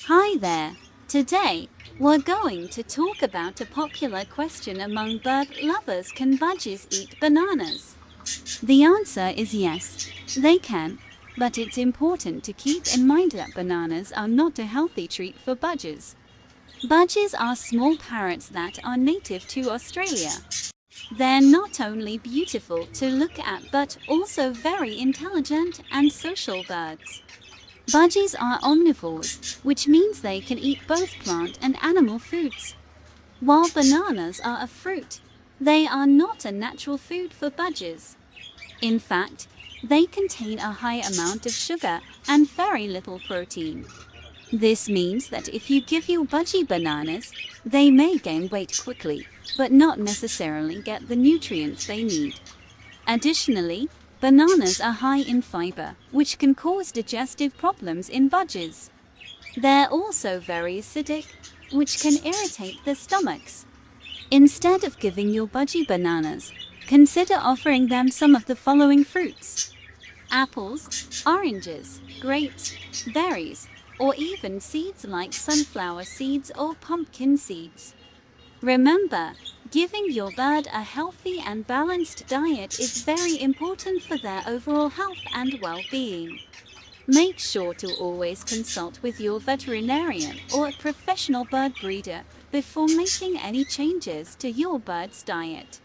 Hi there. Today, we're going to talk about a popular question among bird lovers: can budgies eat bananas? The answer is yes, they can, but it's important to keep in mind that bananas are not a healthy treat for budgies. Budgies are small parrots that are native to Australia. They're not only beautiful to look at but also very intelligent and social birds. Budgies are omnivores, which means they can eat both plant and animal foods. While bananas are a fruit, they are not a natural food for budgies. In fact, they contain a high amount of sugar and very little protein. This means that if you give your budgie bananas, they may gain weight quickly, but not necessarily get the nutrients they need. Additionally, bananas are high in fiber, which can cause digestive problems in budgies. They're also very acidic, which can irritate their stomachs. Instead of giving your budgie bananas, consider offering them some of the following fruits: apples, oranges, grapes, berries, or even seeds like sunflower seeds or pumpkin seeds. Remember, giving your bird a healthy and balanced diet is very important for their overall health and well-being. Make sure to always consult with your veterinarian or a professional bird breeder before making any changes to your bird's diet.